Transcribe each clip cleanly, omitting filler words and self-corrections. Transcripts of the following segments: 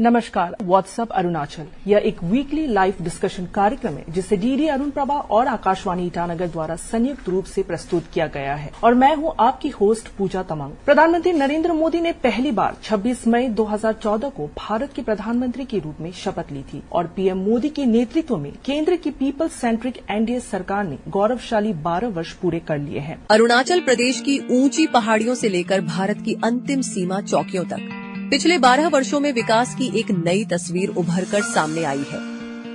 नमस्कार। व्हाट्सएप अरुणाचल यह एक वीकली लाइव डिस्कशन कार्यक्रम है जिसे डीडी अरुण प्रभा और आकाशवाणी ईटानगर द्वारा संयुक्त रूप से प्रस्तुत किया गया है और मैं हूं आपकी होस्ट पूजा तमांग। प्रधानमंत्री नरेंद्र मोदी ने पहली बार 26 मई 2014 को भारत के प्रधानमंत्री के रूप में शपथ ली थी और पीएम मोदी के नेतृत्व में केंद्र की पीपल सेंट्रिक एनडीए सरकार ने गौरवशाली 12 वर्ष पूरे कर लिए हैं। अरुणाचल प्रदेश की ऊंची पहाड़ियों से लेकर भारत की अंतिम सीमा चौकियों तक पिछले 12 वर्षों में विकास की एक नई तस्वीर उभरकर सामने आई है।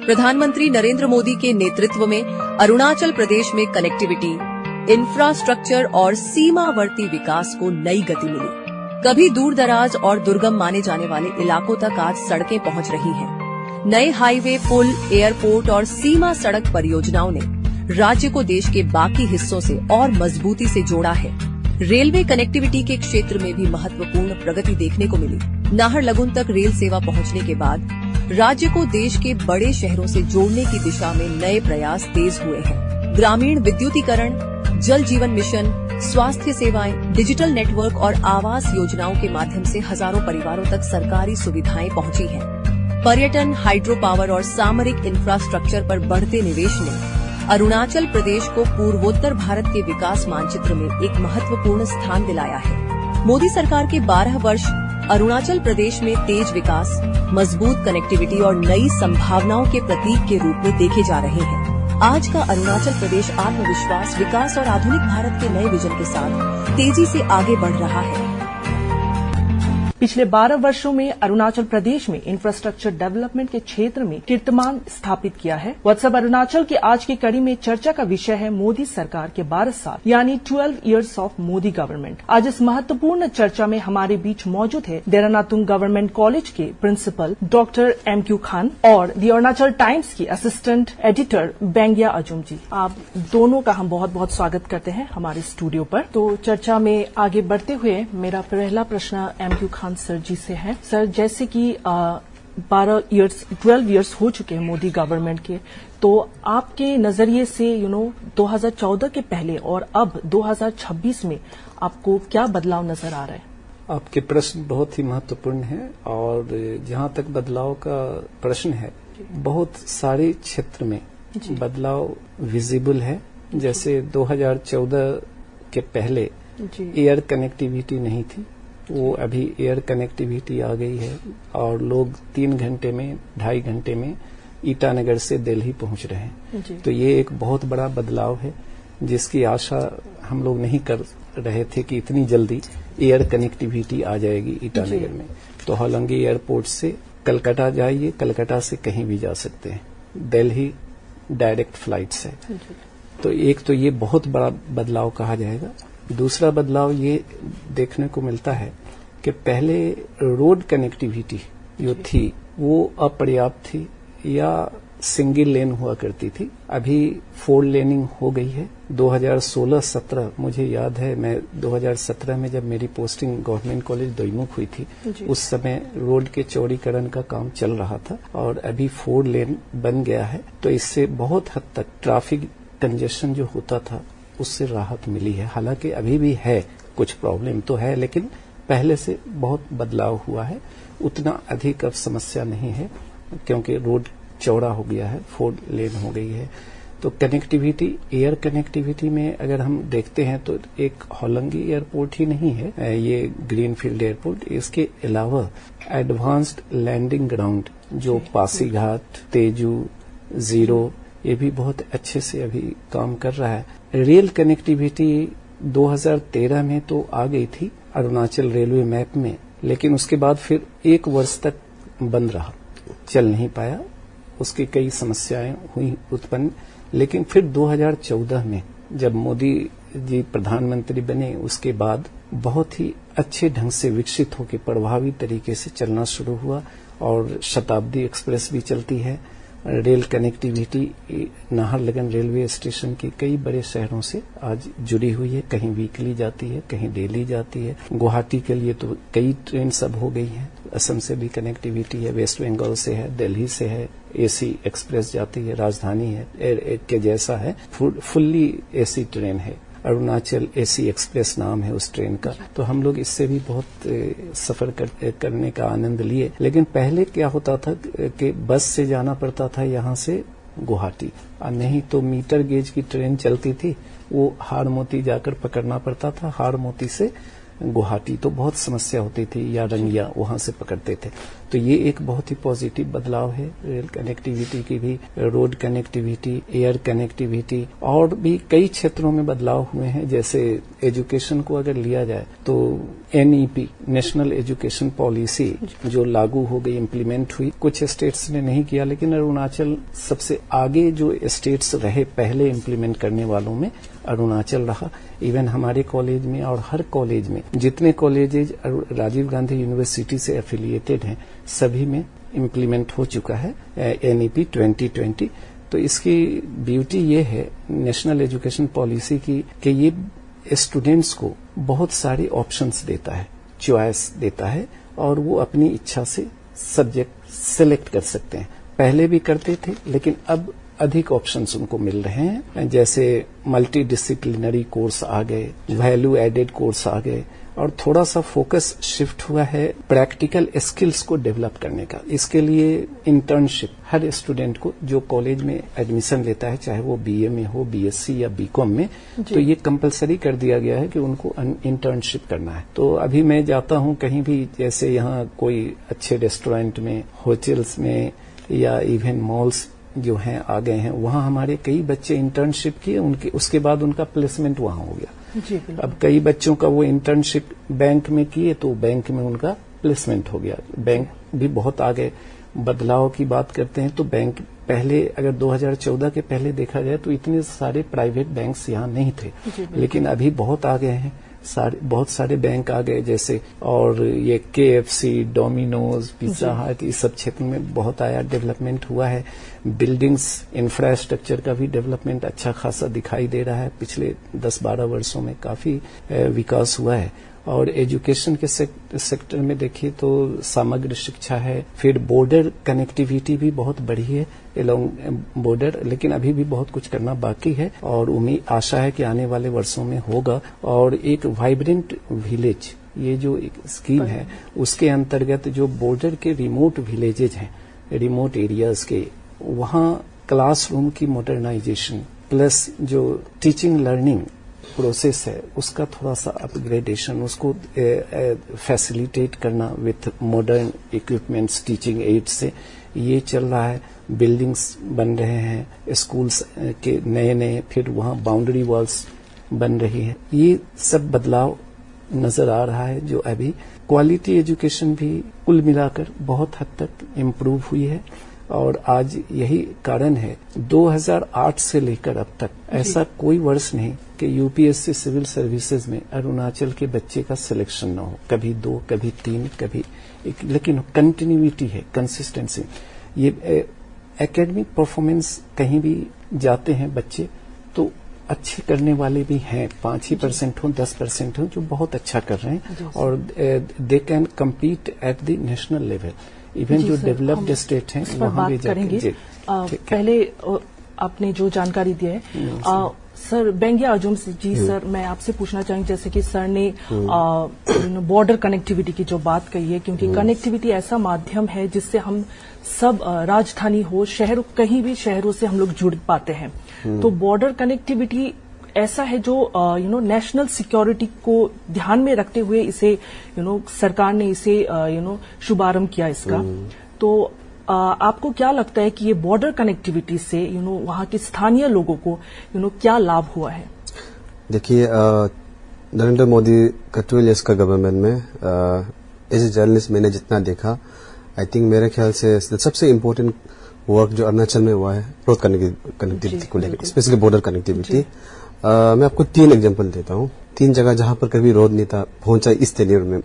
प्रधानमंत्री नरेंद्र मोदी के नेतृत्व में अरुणाचल प्रदेश में कनेक्टिविटी, इंफ्रास्ट्रक्चर और सीमावर्ती विकास को नई गति मिली। कभी दूर दराज और दुर्गम माने जाने वाले इलाकों तक आज सड़कें पहुंच रही हैं। नए हाईवे, पुल, एयरपोर्ट और सीमा सड़क परियोजनाओं ने राज्य को देश के बाकी हिस्सों से और मजबूती से जोड़ा है। रेलवे कनेक्टिविटी के क्षेत्र में भी महत्वपूर्ण प्रगति देखने को मिली। नाहरलगुन तक रेल सेवा पहुंचने के बाद राज्य को देश के बड़े शहरों से जोड़ने की दिशा में नए प्रयास तेज हुए हैं। ग्रामीण विद्युतीकरण, जल जीवन मिशन, स्वास्थ्य सेवाएं, डिजिटल नेटवर्क और आवास योजनाओं के माध्यम से हजारों परिवारों तक सरकारी सुविधाएं पहुंची हैं। पर्यटन, हाइड्रो पावर और सामरिक इंफ्रास्ट्रक्चर पर बढ़ते निवेश ने अरुणाचल प्रदेश को पूर्वोत्तर भारत के विकास मानचित्र में एक महत्वपूर्ण स्थान दिलाया है। मोदी सरकार के 12 वर्ष अरुणाचल प्रदेश में तेज विकास, मजबूत कनेक्टिविटी और नई संभावनाओं के प्रतीक के रूप में देखे जा रहे हैं। आज का अरुणाचल प्रदेश आत्मविश्वास, विकास और आधुनिक भारत के नए विजन के साथ तेजी से आगे बढ़ रहा है। पिछले 12 वर्षों में अरुणाचल प्रदेश में इंफ्रास्ट्रक्चर डेवलपमेंट के क्षेत्र में कीर्तिमान स्थापित किया है। व्हाट्सएप अरुणाचल की आज की कड़ी में चर्चा का विषय है मोदी सरकार के 12 साल यानी 12 इयर्स ऑफ मोदी गवर्नमेंट। आज इस महत्वपूर्ण चर्चा में हमारे बीच मौजूद है देहरादून गवर्नमेंट कॉलेज के प्रिंसिपल डॉक्टर MQ खान और द अरुणाचल टाइम्स की असिस्टेंट एडिटर बेंगिया अजुम जी। आप दोनों का हम बहुत बहुत स्वागत करते हैं हमारे स्टूडियो पर। तो चर्चा में आगे बढ़ते हुए मेरा पहला प्रश्न MQ खान सर जी से है। सर, जैसे कि 12 इयर्स हो चुके हैं मोदी गवर्नमेंट के, तो आपके नजरिए से 2014 के पहले और अब 2026 में आपको क्या बदलाव नजर आ रहा है? आपके प्रश्न बहुत ही महत्वपूर्ण है और जहां तक बदलाव का प्रश्न है, बहुत सारे क्षेत्र में बदलाव विजिबल है। जैसे 2014 के पहले एयर कनेक्टिविटी नहीं थी, वो अभी एयर कनेक्टिविटी आ गई है और लोग 3 घंटे में, 2.5 घंटे में ईटानगर से दिल्ली पहुंच रहे हैं। तो ये एक बहुत बड़ा बदलाव है जिसकी आशा हम लोग नहीं कर रहे थे कि इतनी जल्दी एयर कनेक्टिविटी आ जाएगी ईटानगर में। तो होलोंगी एयरपोर्ट से कलकत्ता जाइए, कलकत्ता से कहीं भी जा सकते हैं। दिल्ली डायरेक्ट फ्लाइट्स है। तो एक तो ये बहुत बड़ा बदलाव कहा जाएगा। दूसरा बदलाव ये देखने को मिलता है कि पहले रोड कनेक्टिविटी जो थी वो अपर्याप्त थी या सिंगल लेन हुआ करती थी। अभी 4 लेनिंग हो गई है। 2016-17 मुझे याद है, मैं 2017 में जब मेरी पोस्टिंग गवर्नमेंट कॉलेज दोईमुख हुई थी, उस समय रोड के चौड़ीकरण का काम चल रहा था और अभी 4 लेन बन गया है। तो इससे बहुत हद तक ट्रैफिक कंजेशन जो होता था उससे राहत मिली है। हालांकि अभी भी है, कुछ प्रॉब्लम तो है, लेकिन पहले से बहुत बदलाव हुआ है। उतना अधिक अब समस्या नहीं है क्योंकि रोड चौड़ा हो गया है, 4 लेन हो गई है। तो कनेक्टिविटी, एयर कनेक्टिविटी में अगर हम देखते हैं तो एक होलोंगी एयरपोर्ट ही नहीं है ये ग्रीनफील्ड एयरपोर्ट। इसके अलावा एडवांस्ड लैंडिंग ग्राउंड जो पासीघाट, तेजू, जीरो, ये भी बहुत अच्छे से अभी काम कर रहा है। रेल कनेक्टिविटी 2013 में तो आ गई थी अरुणाचल रेलवे मैप में, लेकिन उसके बाद फिर 1 वर्ष तक बंद रहा, चल नहीं पाया। उसकी कई समस्याएं हुई उत्पन्न, लेकिन फिर 2014 में जब मोदी जी प्रधानमंत्री बने उसके बाद बहुत ही अच्छे ढंग से विकसित होकर प्रभावी तरीके से चलना शुरू हुआ और शताब्दी एक्सप्रेस भी चलती है। Rail connectivity Naharlagun railway station की कई बड़े शहरों से आज जुड़ी हुई है। कहीं वीकली जाती है, कहीं डेली जाती है। गुवाहाटी के लिए तो कई ट्रेन सब हो गई हैं। असम से भी कनेक्टिविटी है, वेस्ट बंगाल से है, दिल्ली से है, एसी एक्सप्रेस जाती है, राजधानी है के जैसा है, फुल्ली एसी ट्रेन है। अरुणाचल एसी एक्सप्रेस नाम है उस ट्रेन का। तो हम लोग इससे भी बहुत सफर करने का आनंद लिए। लेकिन पहले क्या होता था कि बस से जाना पड़ता था यहाँ से गुवाहाटी, नहीं तो मीटर गेज की ट्रेन चलती थी, वो हाड़मोती जाकर पकड़ना पड़ता था, हाड़मोती से गुवाहाटी, तो बहुत समस्या होती थी, या रंगिया वहां से पकड़ते थे। तो ये एक बहुत ही पॉजिटिव बदलाव है रेल कनेक्टिविटी की भी, रोड कनेक्टिविटी, एयर कनेक्टिविटी, और भी कई क्षेत्रों में बदलाव हुए हैं। जैसे एजुकेशन को अगर लिया जाए तो एनईपी, नेशनल एजुकेशन पॉलिसी, जो लागू हो गई, इम्प्लीमेंट हुई, कुछ स्टेट्स ने नहीं किया, लेकिन अरुणाचल सबसे आगे जो स्टेट्स रहे पहले इम्प्लीमेंट करने वालों में अरुणाचल रहा। इवन हमारे कॉलेज में और हर कॉलेज में, जितने कॉलेजेज राजीव गांधी यूनिवर्सिटी से एफिलिएटेड हैं, सभी में इम्प्लीमेंट हो चुका है एनईपी 2020। तो इसकी ब्यूटी ये है नेशनल एजुकेशन पॉलिसी की कि ये स्टूडेंट्स को बहुत सारे ऑप्शंस देता है, चॉइस देता है, और वो अपनी इच्छा से सब्जेक्ट सिलेक्ट कर सकते हैं। पहले भी करते थे, लेकिन अब अधिक ऑप्शंस उनको मिल रहे हैं। जैसे मल्टी डिसिप्लिनरी कोर्स आ गए, वैल्यू एडेड कोर्स आ गए, और थोड़ा सा फोकस शिफ्ट हुआ है प्रैक्टिकल स्किल्स को डेवलप करने का। इसके लिए इंटर्नशिप हर स्टूडेंट को जो कॉलेज में एडमिशन लेता है, चाहे वो बीए में हो, बीएससी या बीकॉम में, तो ये कंपलसरी कर दिया गया है कि उनको इंटर्नशिप करना है। तो अभी मैं जाता हूँ कहीं भी, जैसे यहाँ कोई अच्छे रेस्टोरेंट में, होटल्स में, या इवन मॉल्स जो हैं आ गए हैं, वहां हमारे कई बच्चे इंटर्नशिप किए, उनके उसके बाद उनका प्लेसमेंट वहां हो गया। जी, अब कई बच्चों का वो इंटर्नशिप बैंक में किए, तो बैंक में उनका प्लेसमेंट हो गया। बैंक भी बहुत आगे बदलाव की बात करते हैं, तो बैंक पहले अगर 2014 के पहले देखा जाए तो इतने सारे प्राइवेट बैंक्स यहाँ नहीं थे, लेकिन अभी बहुत आ गए हैं, बहुत सारे बैंक आ गए जैसे, और ये KFC, डोमिनोज, पिज्जा हट, इस सब क्षेत्र में बहुत आया, डेवलपमेंट हुआ है। बिल्डिंग्स, इंफ्रास्ट्रक्चर का भी डेवलपमेंट अच्छा खासा दिखाई दे रहा है। पिछले 10-12 वर्षों में काफी विकास हुआ है। और एजुकेशन के सेक्टर में देखिए तो समग्र शिक्षा है, फिर बॉर्डर कनेक्टिविटी भी बहुत बढ़ी है एलोंग बॉर्डर, लेकिन अभी भी बहुत कुछ करना बाकी है, और उम्मीद आशा है कि आने वाले वर्षों में होगा। और एक वाइब्रेंट विलेज, ये जो एक स्कीम है, उसके अंतर्गत जो बॉर्डर के रिमोट विलेजेज हैं, रिमोट एरियाज के, वहां क्लासरूम की मॉडर्नाइजेशन प्लस जो टीचिंग लर्निंग प्रोसेस है उसका थोड़ा सा अपग्रेडेशन, उसको फैसिलिटेट करना with modern equipments, teaching add से, ये चल रहा है। बिल्डिंग्स बन रहे हैं, स्कूल्स के नए नए, फिर वहाँ बाउंड्री वॉल्स बन रही है। ये सब बदलाव नजर आ रहा है, जो अभी क्वालिटी एजुकेशन भी कुल मिलाकर बहुत हद तक इम्प्रूव हुई है। और आज यही कारण है 2008 से लेकर अब तक ऐसा कोई वर्ष नहीं कि यूपीएससी सिविल सर्विसेज में अरुणाचल के बच्चे का सिलेक्शन न हो, कभी 2, कभी 3, कभी 1, लेकिन कंटिन्यूटी है, कंसिस्टेंसी। ये एकेडमिक परफॉर्मेंस कहीं भी जाते हैं बच्चे तो अच्छे करने वाले भी हैं, 5% हो, 10% हो, जो बहुत अच्छा कर रहे हैं, और they can compete at the national level. Even जो डेवलप्ड स्टेट हैं वहां भी करेंगे। पहले आपने जो जानकारी दी है, सर बेंगिया अर्जुन जी, सर मैं आपसे पूछना चाहूंगी, जैसे कि सर ने बॉर्डर कनेक्टिविटी की जो बात कही है, क्योंकि कनेक्टिविटी ऐसा माध्यम है जिससे हम सब, राजधानी हो, शहर, कहीं भी शहरों से हम लोग जुड़ पाते हैं। तो बॉर्डर कनेक्टिविटी ऐसा है जो नेशनल सिक्योरिटी को ध्यान में रखते हुए इसे सरकार ने इसे शुभारंभ किया इसका। तो आपको क्या लगता है कि ये बॉर्डर कनेक्टिविटी से वहाँ के स्थानीय लोगों को क्या लाभ हुआ है? देखिए, नरेंद्र मोदी का 12 इयर्स का गवर्नमेंट में एज ए जर्नलिस्ट मैंने जितना देखा, आई थिंक मेरे ख्याल से सबसे इम्पोर्टेंट वर्क जो अरुणाचल में हुआ है रोड कनेक्टिविटी को लेकर, स्पेशली बॉर्डर कनेक्टिविटी। मैं आपको 3 एग्जांपल देता हूँ, 3 जगह जहां पर कभी रोड नहीं था, पहुंचा इस टेन्योर में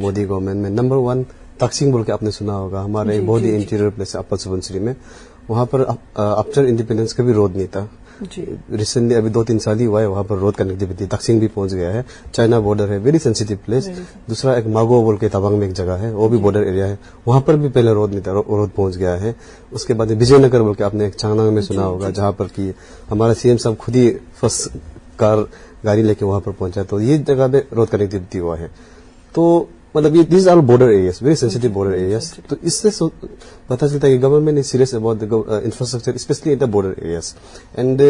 मोदी गवर्नमेंट में। नंबर 1 तक्सिंग बोल के आपने सुना होगा, हमारे बहुत ही इंटीरियर प्लेस है अपर सुबनसिरी में, वहां पर आफ्टर इंडिपेंडेंस कभी रोड नहीं था। रिसेंटली अभी 2-3 साल ही हुआ है, वहां पर रोड कनेक्टिविटी तक्सिंग भी पहुंच गया है। चाइना बॉर्डर है, वेरी सेंसिटिव प्लेस। दूसरा एक मागो बोल के तवांग में एक जगह है, वो भी बॉर्डर एरिया है, वहां पर भी पहले रोड नहीं था, रोड पहुंच गया है। उसके बाद विजयनगर बोल के आपने एक चांगलांग में सुना होगा, जहां पर की हमारा सीएम साहब खुद ही फर्स्ट गाड़ी लेके वहां पर पहुंचा, तो ये जगह पे रोड कनेक्टिविटी हुआ है। तो मतलब ये these are border areas, very sensitive border areas. तो इससे पता चलता है कि government is serious about the infrastructure, specially in the border areas. And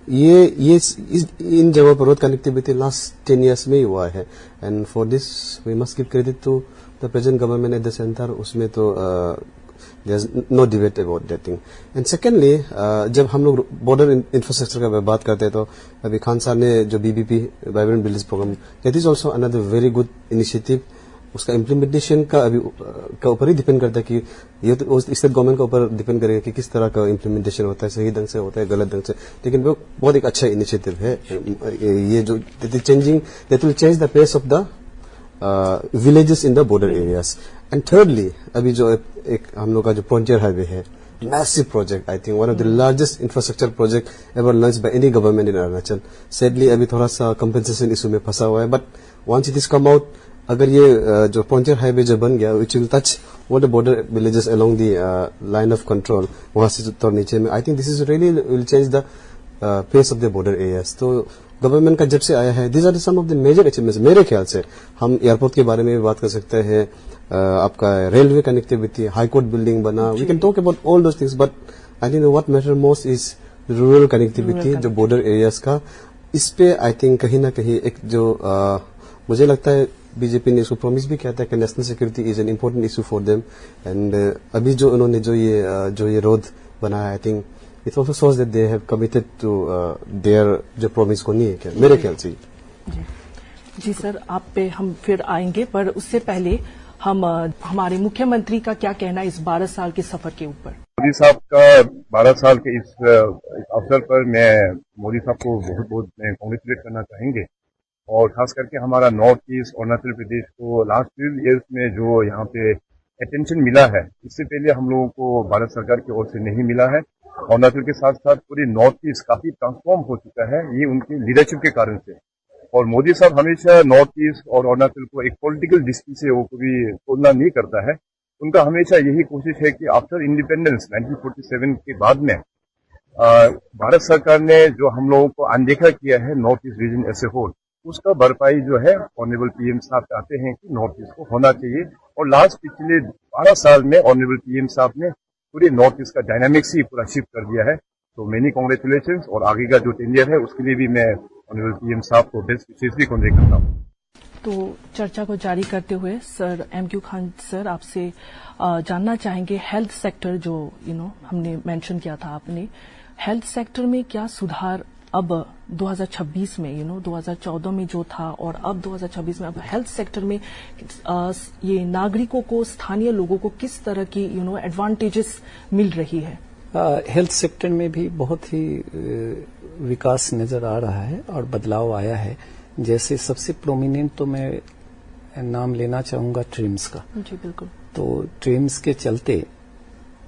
ये इन जगहों पर रोड कनेक्टिविटी लास्ट 10 years में ही हुआ है। And for this we must give credit to the present government at the centre. उसमें तो there is no debate about that thing. And secondly, जब हम लोग बॉर्डर इंफ्रास्ट्रक्चर का बात करते हैं, तो अभी खान साहब ने जो BBP vibrant village programme, that is also another very good initiative. उसका इम्प्लीमेंटेशन का अभी का ऊपर ही डिपेंड करता है कि ये तो स्टेट गवर्नमेंट के ऊपर डिपेंड करेगा कि किस तरह का इम्प्लीमेंटेशन होता है, सही ढंग से होता है, गलत ढंग से। लेकिन वो बहुत एक अच्छा इनिशिएटिव है। ये जो that will change the pace of the villages in the border areas. And thirdly, अभी जो एक हम लोग का जो फ्रंटियर हाईवे है, massive project, I think one of the largest infrastructure project ever launched by any government in Arunachal. Sadly अभी थोड़ा सा compensation issue में फंसा हुआ है, but once it is come out, अगर ये जो फ्रंटियर हाईवे जो बन गया, which will touch all the border villages along the line of control, वहां से उत्तर नीचे में, I think this is really will change the pace of the border areas. तो गवर्नमेंट का जब से आया है, these are some of the major achievements। मेरे ख्याल से हम एयरपोर्ट के बारे में भी बात कर सकते हैं, आपका railway connectivity, high court building बना, we can talk about all those things, but I think what matter most is rural connectivity, जो बॉर्डर एरियाज का। इस पे आई थिंक कहीं ना कहीं एक जो मुझे लगता है बीजेपी ने इसको प्रॉमिस भी किया था कि national security is an important issue for them. And अभी जो उन्होंने जो ये रोड बनाया, I think it also shows that they have committed to their जो प्रॉमिस को नहीं है क्या, मेरे ख्याल से। जी सर, आप पे हम फिर आएंगे, पर उससे पहले हम हमारे मुख्यमंत्री का क्या कहना है इस 12 साल के सफर के ऊपर। मोदी साहब का 12 साल के इस अवसर पर मैं मोदी साहब को बहुत बहुत कांग्रेचुलेट करना चाहेंगे। और खास करके हमारा नॉर्थ ईस्ट अरुणाचल प्रदेश को लास्ट 2 years में जो यहाँ पे अटेंशन मिला है, इससे पहले हम लोगों को भारत सरकार की ओर से नहीं मिला है। अरुणाचल के साथ साथ पूरी नॉर्थ ईस्ट काफी ट्रांसफॉर्म हो चुका है, ये उनकी लीडरशिप के कारण से। और मोदी साहब हमेशा नॉर्थ ईस्ट और अरुणाचल को एक पॉलिटिकल दृष्टि से वो कभी तुलना नहीं करता है। उनका हमेशा यही कोशिश है कि आफ्टर इंडिपेंडेंस 1947 के बाद में भारत सरकार ने जो हम लोगों को अनदेखा किया है north east region as a whole, उसका भरपाई जो है ऑनरेबल पीएम साहब चाहते हैं कि नॉर्थ ईस्ट को होना चाहिए। और लास्ट पिछले 12 साल में ऑनरेबल पीएम साहब ने पूरे नॉर्थ ईस्ट का डायनामिक्स ही पूरा शिफ्ट कर दिया है। तो मेनी कांग्रेचुलेशन, और आगे का जो टेन्योर है उसके लिए भी मैं ऑनरेबल पीएम साहब को बेस्ट विशेष भी कॉन्वेक्ट करता हूँ। तो चर्चा को जारी करते हुए सर एमक्यू खान सर, आपसे जानना चाहेंगे हेल्थ सेक्टर जो हमने मेंशन किया था, आपने हेल्थ सेक्टर में क्या सुधार अब 2026 में 2014 में जो था और अब 2026 में अब हेल्थ सेक्टर में ये नागरिकों को, स्थानीय लोगों को किस तरह की एडवांटेजेस मिल रही है? हेल्थ सेक्टर में भी बहुत ही विकास नजर आ रहा है और बदलाव आया है। जैसे सबसे प्रोमिनेंट तो मैं नाम लेना चाहूंगा ट्रिम्स का। जी बिल्कुल। तो ट्रिम्स के चलते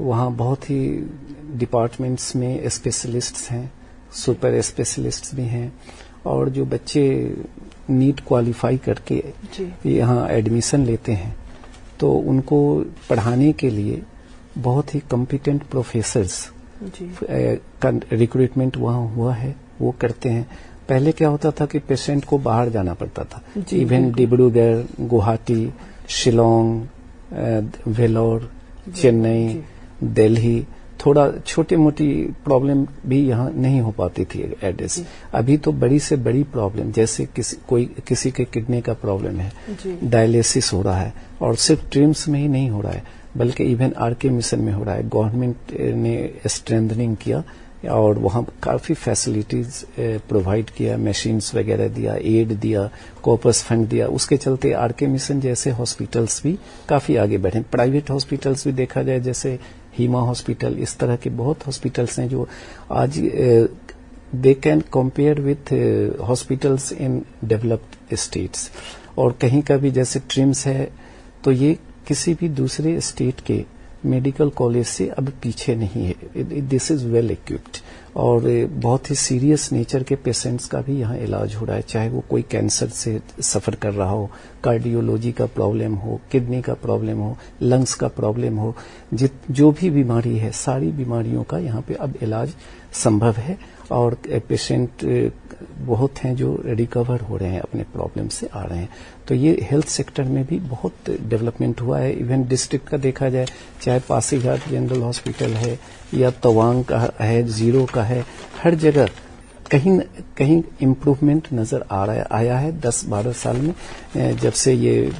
वहाँ बहुत ही डिपार्टमेंट्स में स्पेशलिस्ट्स हैं, सुपर स्पेशलिस्ट्स भी हैं, और जो बच्चे नीट क्वालिफाई करके यहाँ एडमिशन लेते हैं तो उनको पढ़ाने के लिए बहुत ही कॉम्पिटेंट प्रोफेसर्स का रिक्रूटमेंट वहाँ हुआ है, वो करते हैं। पहले क्या होता था कि पेशेंट को बाहर जाना पड़ता था, इवन डिब्रूगढ़, गुवाहाटी, शिलोंग, वेलोर, चेन्नई, दिल्ली, थोड़ा छोटी मोटी प्रॉब्लम भी यहाँ नहीं हो पाती थी एड्रेस। अभी तो बड़ी से बड़ी प्रॉब्लम, जैसे किसी के किडनी का प्रॉब्लम है, डायलिसिस हो रहा है, और सिर्फ ट्रिम्स में ही नहीं हो रहा है बल्कि इवन आरके मिशन में हो रहा है। गवर्नमेंट ने स्ट्रेंथनिंग किया और वहाँ काफी फैसिलिटीज प्रोवाइड किया, मशीन्स वगैरह दिया, एड दिया, कॉर्पस फंड दिया। उसके चलते आरके मिशन जैसे हॉस्पिटल्स भी काफी आगे बढ़े। प्राइवेट हॉस्पिटल्स भी देखा जाए, जैसे हीमा हॉस्पिटल, इस तरह के बहुत हॉस्पिटल्स हैं जो आज they can compare with hospitals in developed states. और कहीं का भी जैसे ट्रिम्स है तो ये किसी भी दूसरे स्टेट के मेडिकल कॉलेज से अब पीछे नहीं है। दिस इज वेल इक्विप्ड, और बहुत ही सीरियस नेचर के पेशेंट्स का भी यहाँ इलाज हो रहा है, चाहे वो कोई कैंसर से सफर कर रहा हो, कार्डियोलॉजी का प्रॉब्लम हो, किडनी का प्रॉब्लम हो, लंग्स का प्रॉब्लम हो, जो भी बीमारी है, सारी बीमारियों का यहाँ पे अब इलाज संभव है। और पेशेंट बहुत हैं जो रिकवर हो रहे हैं, अपने प्रॉब्लम से आ रहे हैं। तो ये हेल्थ सेक्टर में भी बहुत डेवलपमेंट हुआ है। इवन डिस्ट्रिक्ट का देखा जाए, चाहे पासीघाट जनरल हॉस्पिटल है या तवांग का है, जीरो का है, हर जगह कहीं न कहीं इम्प्रूवमेंट नजर आया है 10-12 साल में। जब से ये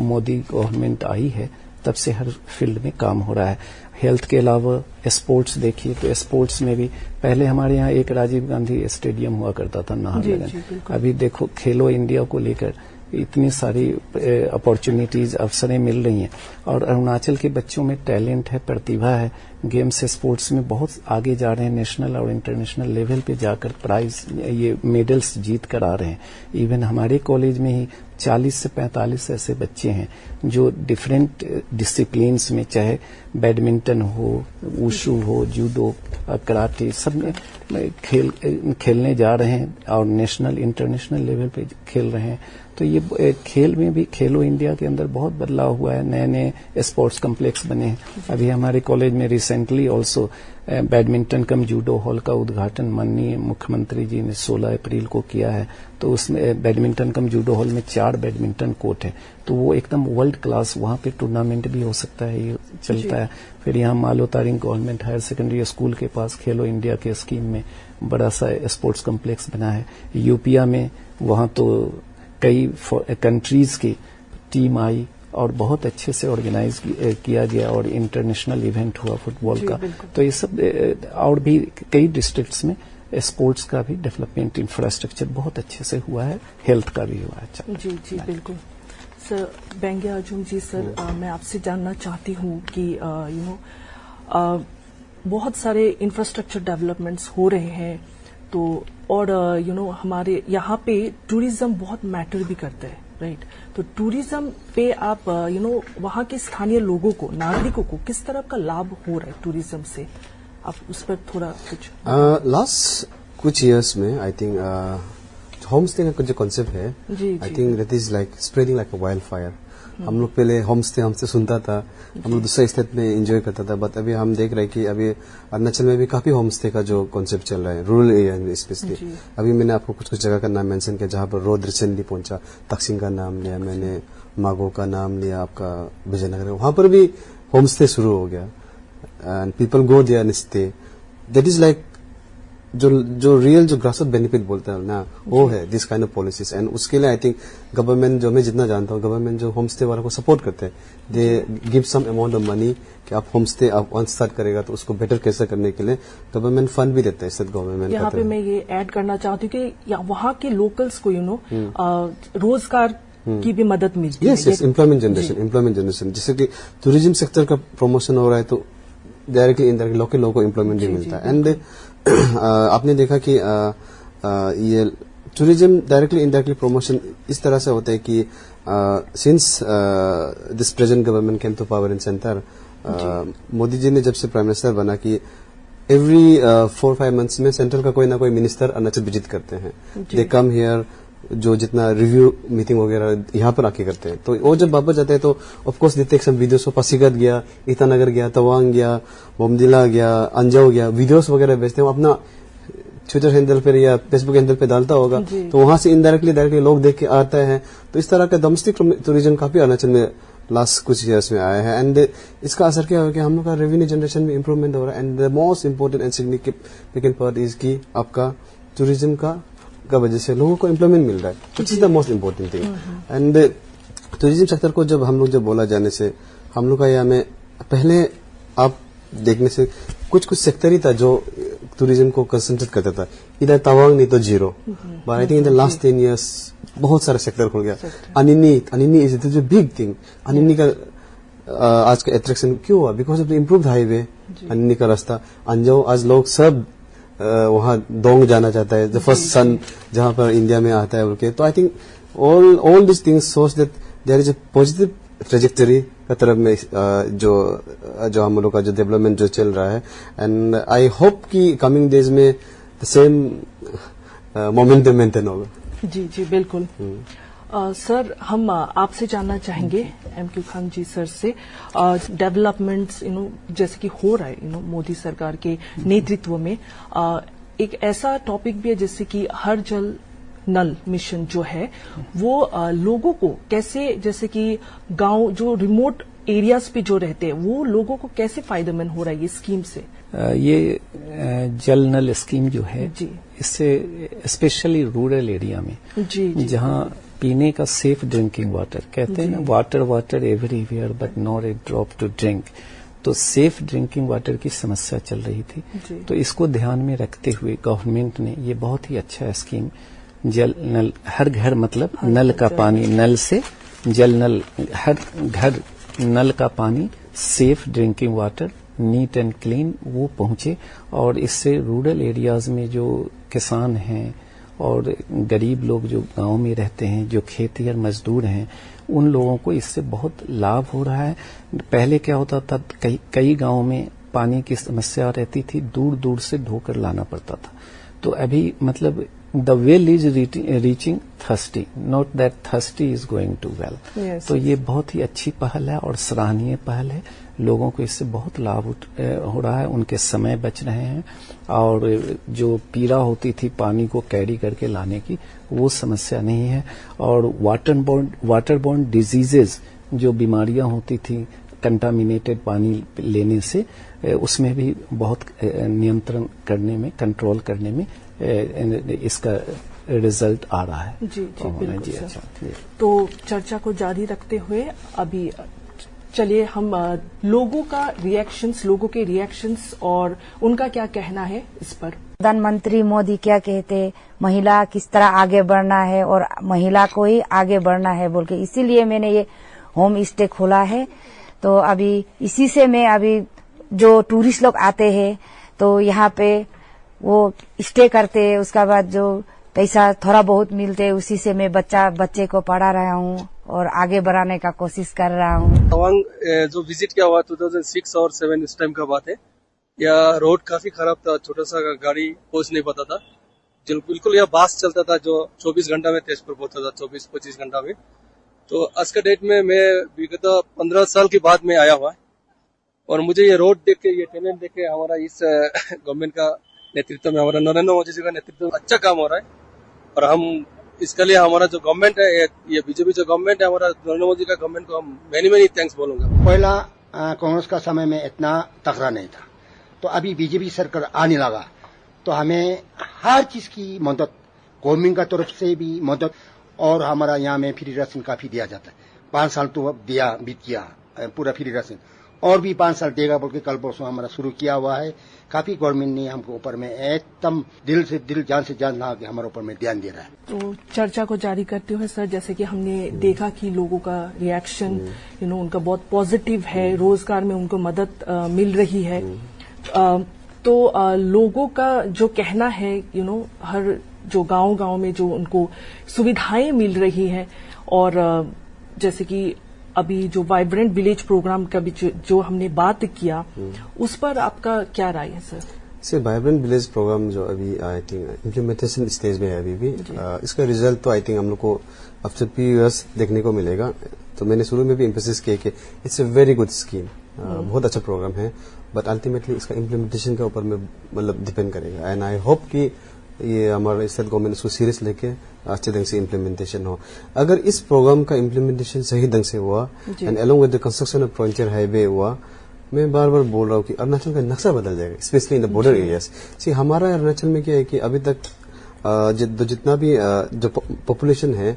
मोदी गवर्नमेंट आई है तब से हर फील्ड में काम हो रहा है। हेल्थ के अलावा स्पोर्ट्स देखिए तो स्पोर्ट्स में भी पहले हमारे यहाँ एक राजीव गांधी स्टेडियम हुआ करता था नाहरलगुन। अभी देखो खेलो इंडिया को लेकर इतनी सारी अपॉर्चुनिटीज, अवसरें मिल रही हैं और अरुणाचल के बच्चों में टैलेंट है, प्रतिभा है, गेम्स स्पोर्ट्स में बहुत आगे जा रहे हैं। नेशनल और इंटरनेशनल लेवल पे जाकर प्राइज, ये मेडल्स जीत कर आ रहे हैं। इवन हमारे कॉलेज में ही 40 से 45 ऐसे बच्चे हैं जो डिफरेंट डिसिप्लिन्स में, चाहे बैडमिंटन हो, वुशु हो, जूडो, कराटे, सब में खेलने जा रहे हैं और नेशनल इंटरनेशनल लेवल पे खेल रहे हैं। तो ये खेल में भी खेलो इंडिया के अंदर बहुत बदलाव हुआ है। नए नए स्पोर्ट्स कॉम्प्लेक्स बने हैं। अभी हमारे कॉलेज में रिसेंटली ऑल्सो बैडमिंटन कम जूडो हॉल का उद्घाटन माननीय मुख्यमंत्री जी ने 16 अप्रैल को किया है। तो उसमें बैडमिंटन कम जूडो हॉल में 4 बैडमिंटन कोर्ट है। तो वो एकदम वर्ल्ड क्लास, वहां पे टूर्नामेंट भी हो सकता है, ये चलता है। फिर यहाँ मालो Taring government higher secondary school के पास खेलो इंडिया के स्कीम में बड़ा सा स्पोर्ट्स कॉम्प्लेक्स बना है। यूपिया में वहां तो कई कंट्रीज की टीम आई और बहुत अच्छे से ऑर्गेनाइज किया गया और इंटरनेशनल इवेंट हुआ फुटबॉल का। तो ये सब और भी कई डिस्ट्रिक्ट्स में स्पोर्ट्स का भी डेवलपमेंट, इंफ्रास्ट्रक्चर बहुत अच्छे से हुआ है, हेल्थ का भी हुआ है। अच्छा जी जी बिल्कुल सर। बेंगे अर्जुन जी सर, मैं आपसे जानना चाहती हूँ कि बहुत सारे इंफ्रास्ट्रक्चर डेवलपमेंट्स हो रहे हैं, तो और हमारे यहाँ पे टूरिज्म बहुत मैटर भी करता है, राइट? तो टूरिज्म पे आप वहाँ के स्थानीय लोगों को, नागरिकों को किस तरह का लाभ हो रहा है टूरिज्म से, आप उस पर थोड़ा कुछ। लास्ट कुछ इयर्स में आई थिंक होम स्टे का जो कॉन्सेप्ट है, I think that is like spreading like a wild fire. हम लोग पहले होम स्टे हमसे सुनता था, हम लोग दूसरे स्टेट में एंजॉय करता था, बट अभी हम देख रहे हैं कि अभी अरुणाचल में भी काफी होम स्टे का जो कॉन्सेप्ट चल रहा है, रूरल एरिया में स्पेशली। अभी मैंने आपको कुछ कुछ जगह का नाम मेंशन किया जहां पर रोड रिसेंटली पहुंचा, तक्सिंग का नाम लिया मैंने, मागो का नाम लिया, आपका विजयनगर, वहां पर भी होम स्टे शुरू हो गया and people go there and stay. That is like जो रियल जो ग्रास रूट बेनिफिट बोलते हैं ना, वो है this kind of policies. And उसके लिए आई थिंक गवर्नमेंट, जो मैं जितना जानता हूँ, गवर्नमेंट जो होम स्टे वालों को सपोर्ट करते हैं, they give some amount of money कि आप होम स्टे आप वंस स्टार्ट करेगा तो उसको बेटर कैसे करने के लिए गवर्नमेंट फंड भी देते हैं स्टेट गवर्नमेंट। यहाँ पे मैं ये ऐड करना चाहती हूँ कि वहाँ के लोकल्स को रोजगार की भी मदद मिलती है। यस, एम्प्लॉयमेंट जनरेशन, जैसे कि टूरिज्म सेक्टर का प्रमोशन हो रहा है तो डायरेक्टली इनडायरेक्टली लोकल लोगों को एम्प्लॉयमेंट भी मिलता है। एंड आपने देखा कि ये टूरिज्म डायरेक्टली इनडायरेक्टली प्रमोशन इस तरह से होता है कि since this present government came to power in centre, Modi ji ने जब से प्राइम मिनिस्टर बना कि एवरी 4-5 मंथ्स में सेंट्रल का कोई ना कोई मिनिस्टर अरुणाचल विजिट करते हैं। दे कम हियर, जो जितना रिव्यू मीटिंग वगैरह यहाँ पर आके करते हैं, तो वो जब वापस जाते हैं तो ऑफ कोर्स देते हैं सब वीडियोस। को पासीघाट गया, ईटानगर गया, तवांग गया, बोमदिला गया, अंजाव गया, वीडियोस वगैरह भेजते हैं, अपना ट्विटर हैंडल पर या फेसबुक हैंडल पे डालता होगा, तो वहां से इनडायरेक्टली डायरेक्टली लोग देख के आता है। तो इस तरह का डोमेस्टिक टूरिज्म काफी अरुणाचल में लास्ट कुछ ईयर्स में आया है। एंड इसका असर क्या हो कि हम लोग का रेवेन्यू जनरेशन में इम्प्रूवमेंट हो रहा है। And the most important and significant part is की आपका टूरिज्म का वजह से लोगों को एम्प्लॉयमेंट मिल रहा है, which is the most important thing. And tourism sector को जब हम लोग बोला जाने से हम लोग का यहाँ में पहले आप देखने से कुछ सेक्टर ही था जो टूरिज्म को कंसंट्रेट करता था, इधर तवांग नहीं तो zero. But I think in the last 10 years बहुत सारा सेक्टर खुल गया। अनिनी इज जो बिग थिंग। अनिनी का आज का अट्रैक्शन क्यों हुआ? Because of the improved highway, Anini का रास्ता। अंजाव आज लोग सब वहां दोंग जाना चाहता है, द फर्स्ट सन जहां पर इंडिया में आता है बोल के। तो I think all this things shows that there is a positive trajectory का तरफ में जो हम लोग का जो डेवलपमेंट जो चल रहा है। एंड आई होप कि कमिंग डेज में द सेम मोमेंटम मेंटेन होगा। जी जी बिल्कुल। सर, हम आपसे जानना चाहेंगे एमक्यू खान जी सर से, डेवलपमेंट्स जैसे कि हो रहा है मोदी सरकार के नेतृत्व में, एक ऐसा टॉपिक भी है जैसे कि हर जल नल मिशन जो है वो लोगों को कैसे, जैसे कि गांव जो रिमोट एरियाज पे जो रहते हैं वो लोगों को कैसे फायदेमंद हो रहा है ये स्कीम से? ये जल नल स्कीम जो है जी, इससे स्पेशली रूरल एरिया में जी, जी, जहाँ पीने का सेफ ड्रिंकिंग वाटर कहते हैं ना, water everywhere but not a drop to drink, तो सेफ ड्रिंकिंग वाटर की समस्या चल रही थी। तो इसको ध्यान में रखते हुए गवर्नमेंट ने ये बहुत ही अच्छा स्कीम जल नल हर घर, मतलब नल का पानी, नल से जल नल, हर घर नल का पानी, safe drinking water, neat and clean वो पहुंचे। और इससे रूरल एरियाज में जो किसान हैं और गरीब लोग जो गांव में रहते हैं, जो खेतिहर मजदूर हैं, उन लोगों को इससे बहुत लाभ हो रहा है। पहले क्या होता था, कई गांवों में पानी की समस्या रहती थी, दूर दूर से ढोकर लाना पड़ता था। तो अभी मतलब the well is reaching thirsty, not that thirsty is going to well. तो ये बहुत ही अच्छी पहल है और सराहनीय पहल है। लोगों को इससे बहुत लाभ हो रहा है, उनके समय बच रहे हैं और जो पीड़ा होती थी पानी को कैरी करके लाने की, वो समस्या नहीं है। और वाटरबॉर्न डिजीजेज जो बीमारियां होती थी कंटामिनेटेड पानी लेने से, उसमें भी बहुत नियंत्रण करने में, कंट्रोल करने में इसका रिजल्ट आ रहा है। जी, जी, बिल्कुल जी, सर। अच्छा, जी। तो चर्चा को जारी रखते हुए अभी चलिए हम लोगों के रिएक्शंस और उनका क्या कहना है इस पर। प्रधानमंत्री मोदी क्या कहते, महिला किस तरह आगे बढ़ना है और महिला को ही आगे बढ़ना है बोल के, इसीलिए मैंने ये होम स्टे खोला है। तो अभी इसी से मैं अभी जो टूरिस्ट लोग आते हैं तो यहाँ पे वो स्टे करते, उसका बाद जो पैसा थोड़ा बहुत मिलते, उसी से मैं बच्चे को पढ़ा रहा हूँ और आगे बढ़ाने का कोशिश कर रहा हूँ। तवांग जो विजिट किया हुआ 2006 और 7 इस टाइम का बात है। या रोड काफी खराब था, छोटा सा गाड़ी पहुंच नहीं पाता था। जो बिल्कुल यह बस चलता था जो 24 घंटा में तेजपुर पहुंचता था, 24-25 घंटा में। तो आज का डेट में मैं विगत 15 साल के बाद में आया हुआ है और मुझे ये रोड देख के, ये टैलेंट देख के, हमारा इस गवर्नमेंट का नेतृत्व में, हमारा नरेंद्र मोदी जी का नेतृत्व में अच्छा काम हो रहा है। और हम इसके लिए हमारा जो गवर्नमेंट है, ये बीजेपी जो गवर्नमेंट है, हमारा नरेंद्र मोदी का गवर्नमेंट को हम मैनी थैंक्स बोलूंगा। पहला कांग्रेस का समय में इतना तगड़ा नहीं था, तो अभी बीजेपी सरकार आने लगा तो हमें हर चीज की मदद, गवर्नमेंट का तरफ से भी मदद, और हमारा यहाँ में फ्री राशन काफी दिया जाता है। 5 साल तो बीत गया पूरा फ्री राशन, और भी 5 साल देगा बोल के कल परसों हमारा शुरू किया हुआ है। काफी गवर्नमेंट ने हमको ऊपर में एकदम दिल से दिल, जान से जान लगा के हमारे ऊपर में ध्यान दे रहा है। तो चर्चा को जारी करते हुए सर, जैसे कि हमने देखा कि लोगों का रिएक्शन उनका बहुत पॉजिटिव है, रोजगार में उनको मदद मिल रही है। तो लोगों का जो कहना है, हर जो गांव में जो उनको सुविधाएं मिल रही हैं, और जैसे कि अभी जो वाइब्रेंट विलेज प्रोग्राम का भी जो हमने बात किया, उस पर आपका क्या राय है सर? वाइब्रेंट विलेज प्रोग्राम जो अभी आई थिंक इम्प्लीमेंटेशन स्टेज में है अभी भी, इसका रिजल्ट तो आई थिंक हम लोग को आफ्टर few years देखने को मिलेगा। तो मैंने शुरू में भी एम्फेसिस किया कि it's a very good scheme, बहुत अच्छा प्रोग्राम है, बट अल्टीमेटली इसका इम्प्लीमेंटेशन के ऊपर में मतलब डिपेंड करेगा। एंड आई होप कि ये हमारा स्टेट गवर्नमेंट इसको सीरियस लेके अच्छे ढंग से इम्प्लीमेंटेशन हो। अगर इस प्रोग्राम का इम्प्लीमेंटेशन सही ढंग से हुआ and along with the construction of frontier highway हुआ, मैं बार बार बोल रहा हूँ कि अरुणाचल का नक्शा बदल जाएगा, specially in the border areas. See हमारा अरुणाचल में क्या है कि अभी तक जितना भी जो पॉपुलेशन है,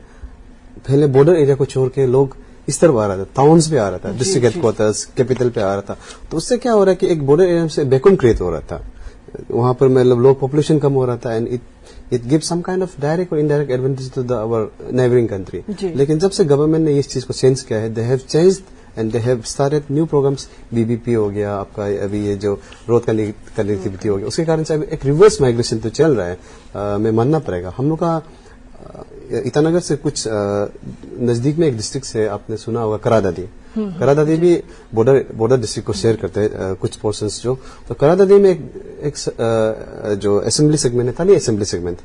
पहले बॉर्डर एरिया को छोड़ के लोग इस तरफ आ रहा था, टाउन्स पे आ रहा था, डिस्ट्रिक्ट हेडक्वार्टर्स, कैपिटल पे आ रहा था। तो उससे क्या हो रहा है कि एक बॉर्डर एरिया से वैक्यूम क्रिएट हो रहा था, वहां पर मतलब लोग पॉपुलेशन कम हो रहा था, and it give some kind of direct और indirect advantage to the our neighbouring country. लेकिन जब से गवर्नमेंट ने इस चीज को चेंज किया है, they have changed and they have started new programmes. BBP हो गया आपका, अभी ये जो रोड कनेक्टिविटी हो गया, उसके कारण से अभी एक रिवर्स माइग्रेशन तो चल रहा है। मैं मानना पड़ेगा हम लोग का ईटानगर से कुछ नजदीक में एक डिस्ट्रिक्ट से आपने सुना होगा करादादी भी बॉर्डर डिस्ट्रिक्ट को शेयर करते हैं कुछ पोर्शंस जो। तो करादादी में एक जो असेंबली सेगमेंट है, थाली असेंबली सेगमेंट,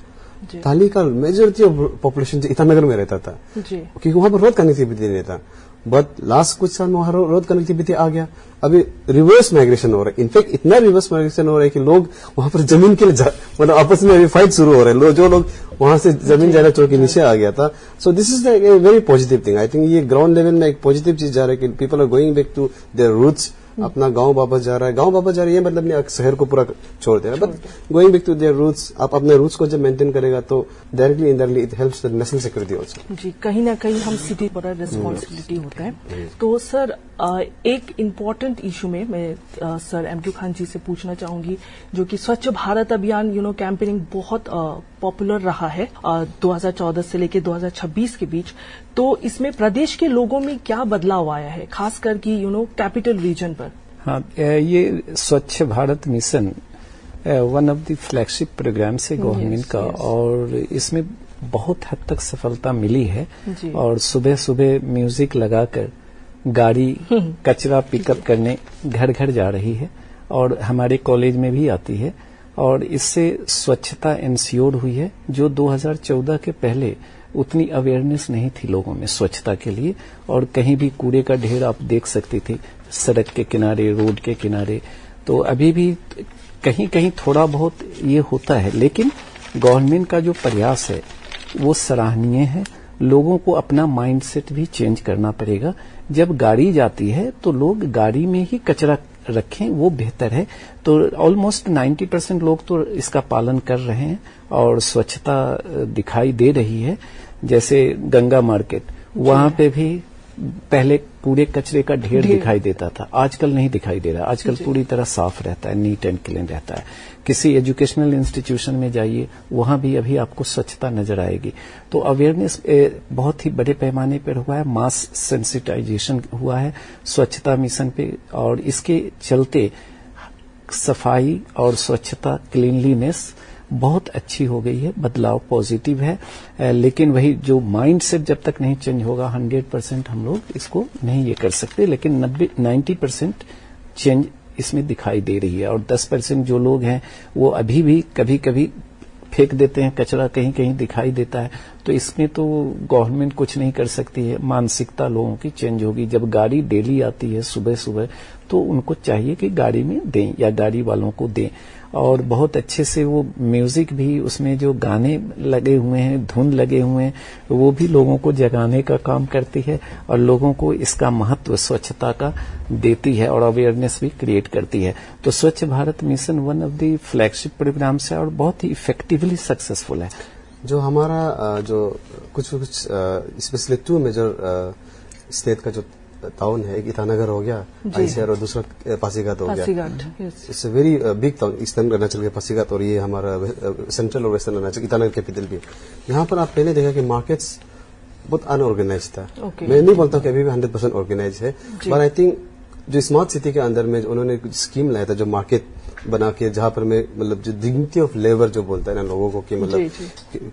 ताली का मेजोरिटी ऑफ पॉपुलेशन ईटानगर में रहता था, क्योंकि वहां पर रोड कनेक्टिविटी नहीं था। बट लास्ट कुछ साल में वहां रोड कनेक्टिविटी आ गया, अभी रिवर्स माइग्रेशन हो रहा है। इनफैक्ट इतना रिवर्स माइग्रेशन हो रहा है कि लोग वहां पर जमीन के लिए मतलब आपस में अभी फाइट शुरू हो रहा है। जो लोग वहां से जमीन जाना छोड़ के नीचे आ गया था। So this is a very positive thing. I think ये ग्राउंड लेवल में एक पॉजिटिव चीज जा रहा है कि people are going back to their roots, अपना गांव वापस जा रहा है। गांव वापस जा रहा है ये मतलब नहीं शहर को पूरा छोड़ देना, but going back to their roots. आप अपने रूट्स को जब मेंटेन करेगा तो directly indirectly it helps the national security also. जी, कहीं ना कहीं हम सिटी पर रिस्पॉन्सिबिलिटी होता है। तो सर एक इम्पोर्टेंट इशू में मैं सर एमक्यू खान जी से पूछना चाहूंगी, जो कि स्वच्छ भारत अभियान कैंपेनिंग बहुत पॉपुलर रहा है 2014 से लेकर 2026 के बीच। तो इसमें प्रदेश के लोगों में क्या बदलाव आया है, खासकर कि कैपिटल रीजन पर? हाँ, ये Swachh Bharat mission one of the flagship programme से गवर्नमेंट का, और इसमें बहुत हद तक सफलता मिली है। और सुबह सुबह म्यूजिक लगाकर गाड़ी कचरा पिकअप करने घर घर जा रही है, और हमारे कॉलेज में भी आती है, और इससे स्वच्छता इंश्योर हुई है। जो 2014 के पहले उतनी अवेयरनेस नहीं थी लोगों में स्वच्छता के लिए, और कहीं भी कूड़े का ढेर आप देख सकती थी सड़क के किनारे, रोड के किनारे। तो अभी भी कहीं कहीं थोड़ा बहुत ये होता है, लेकिन गवर्नमेंट का जो प्रयास है वो सराहनीय है। लोगों को अपना माइंडसेट भी चेंज करना पड़ेगा। जब गाड़ी जाती है तो लोग गाड़ी में ही कचरा रखें, वो बेहतर है। तो ऑलमोस्ट 90% लोग तो इसका पालन कर रहे हैं और स्वच्छता दिखाई दे रही है। जैसे गंगा मार्केट, वहां पे भी पहले कूड़े कचरे का ढेर दिखाई देता था, आजकल नहीं दिखाई दे रहा। आजकल पूरी तरह साफ रहता है, नीट एंड क्लीन रहता है। किसी एजुकेशनल इंस्टीट्यूशन में जाइए, वहां भी अभी आपको स्वच्छता नजर आएगी। तो अवेयरनेस बहुत ही बड़े पैमाने पर हुआ है, मास सेंसिटाइजेशन हुआ है स्वच्छता मिशन पे, और इसके चलते सफाई और स्वच्छता, क्लीनलीनेस बहुत अच्छी हो गई है। बदलाव पॉजिटिव है, लेकिन वही जो माइंडसेट जब तक नहीं चेंज होगा 100% हम लोग इसको नहीं ये कर सकते। लेकिन 90% चेंज इसमें दिखाई दे रही है। और 10% जो लोग हैं वो अभी भी कभी कभी फेंक देते हैं कचरा, कहीं कहीं दिखाई देता है। तो इसमें तो गवर्नमेंट कुछ नहीं कर सकती है, मानसिकता लोगों की चेंज होगी। जब गाड़ी डेली आती है सुबह सुबह, तो उनको चाहिए कि गाड़ी में दें या गाड़ी वालों को दें। और बहुत अच्छे से वो म्यूजिक भी, उसमें जो गाने लगे हुए हैं, धुन लगे हुए हैं, वो भी लोगों को जगाने का काम करती है और लोगों को इसका महत्व स्वच्छता का देती है और अवेयरनेस भी क्रिएट करती है। तो Swachh Bharat mission one of the flagship programme है और बहुत ही इफेक्टिवली सक्सेसफुल है। जो हमारा जो कुछ स्पेशली 2 मेजर स्टेट का जो टाउन है, एक ईटानगर हो गया आईसीआर और दूसरा पासीघाट हो गया। It's a very big town, eastern Arunachal के पासीघाट, और ये हमारा सेंट्रल और वेस्टर्न अरुणाचल ईटानगर कैपिटल भी। यहाँ पर आप पहले देखा कि मार्केट्स बहुत अनऑर्गेनाइज था। मैं नहीं बोलता कि अभी भी 100% ऑर्गेनाइज है, बट आई थिंक जो स्मार्ट सिटी के अंदर में उन्होंने कुछ स्कीम लाया था, जो मार्केट बना के, जहां पर में मतलब जो डिग्निटी ऑफ लेबर जो बोलता है ना लोगों को, कि मतलब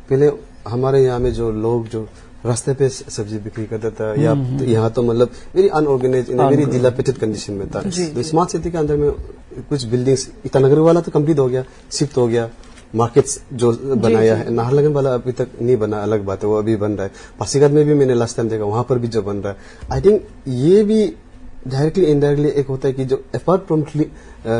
पहले हमारे यहाँ में जो लोग जो रास्ते पे सब्जी बिक्री करता था, या यहाँ तो मतलब very unorganise, in very dilapidated condition में था। तो स्मार्ट सिटी के अंदर में कुछ बिल्डिंग्स, ईटानगर वाला तो कंप्लीट हो गया, शिफ्ट हो गया। मार्केट्स जो बनाया है, नाहरलगुन वाला अभी तक नहीं बना, अलग बात है, वो अभी बन रहा है। पासीघाट में भी मैंने लास्ट टाइम देखा, वहां पर भी जो बन रहा है। आई थिंक ये भी डायरेक्टली इनडायरेक्टली एक होता है कि जो apart from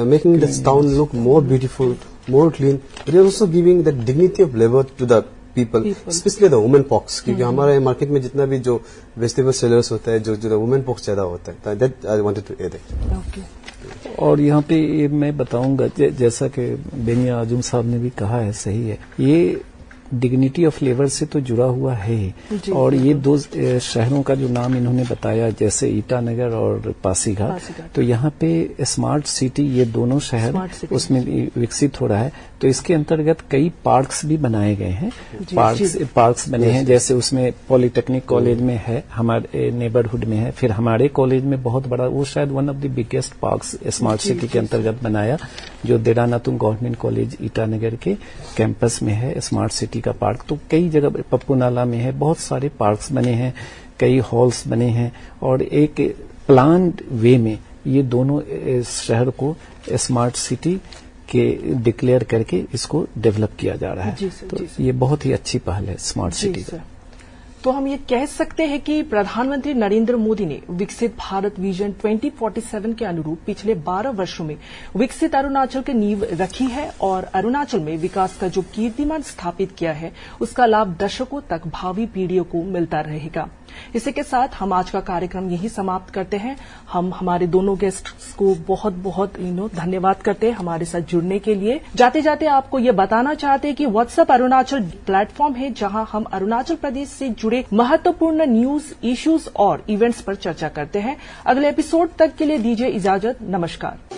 making the town look more beautiful, more clean, they are also giving the dignity of labour to the people, specially the women folks, क्योंकि हमारे मार्केट में जितना भी जो वेजिटेबल सेलर्स होता है, जो वुमेन पॉक्स ज्यादा होता है। That I wanted to add it. और यहाँ पे ये मैं बताऊंगा, जैसा कि बेनिया आजम साहब ने भी कहा है, सही है, ये डिग्निटी ऑफ लेबर से तो जुड़ा हुआ है। और ये 2 शहरों का जो नाम इन्होंने बताया, जैसे ईटानगर और पासीघाट, तो यहाँ पे स्मार्ट सिटी, ये दोनों शहर उसमें विकसित हो रहा है। तो इसके अंतर्गत कई पार्क्स भी बनाए गए हैं, पार्क्स बने हैं। जैसे उसमें पॉलिटेक्निक कॉलेज में है, हमारे नेबरहुड में है, फिर हमारे कॉलेज में बहुत बड़ा, वो शायद one of the biggest parks smart city के अंतर्गत बनाया, जो देरानातुंग गवर्नमेंट कॉलेज ईटानगर के कैंपस में है स्मार्ट सिटी का पार्क। तो कई जगह पप्पू नाला में है, बहुत सारे पार्क्स बने हैं, कई हॉल्स बने हैं, और एक प्लान्ड वे में ये दोनों शहर को स्मार्ट सिटी के डिक्लेयर करके इसको डेवलप किया जा रहा है। जी सर, तो जी सर। ये बहुत ही अच्छी पहल है स्मार्ट जी सिटी सर। का। तो हम ये कह सकते हैं कि प्रधानमंत्री नरेंद्र मोदी ने विकसित भारत विजन 2047 के अनुरूप पिछले 12 वर्षों में विकसित अरुणाचल की नींव रखी है और अरुणाचल में विकास का जो कीर्तिमान स्थापित किया है उसका लाभ दशकों तक भावी पीढ़ियों को मिलता रहेगा। इसी के साथ हम आज का कार्यक्रम यही समाप्त करते हैं। हम हमारे दोनों गेस्ट्स को बहुत बहुत धन्यवाद करते हैं हमारे साथ जुड़ने के लिए। जाते जाते आपको ये बताना चाहते हैं कि व्हाट्सएप अरुणाचल प्लेटफॉर्म है जहां हम अरुणाचल प्रदेश से जुड़े महत्वपूर्ण न्यूज, इश्यूज और इवेंट्स पर चर्चा करते हैं। अगले एपिसोड तक के लिए दीजिए इजाजत। नमस्कार।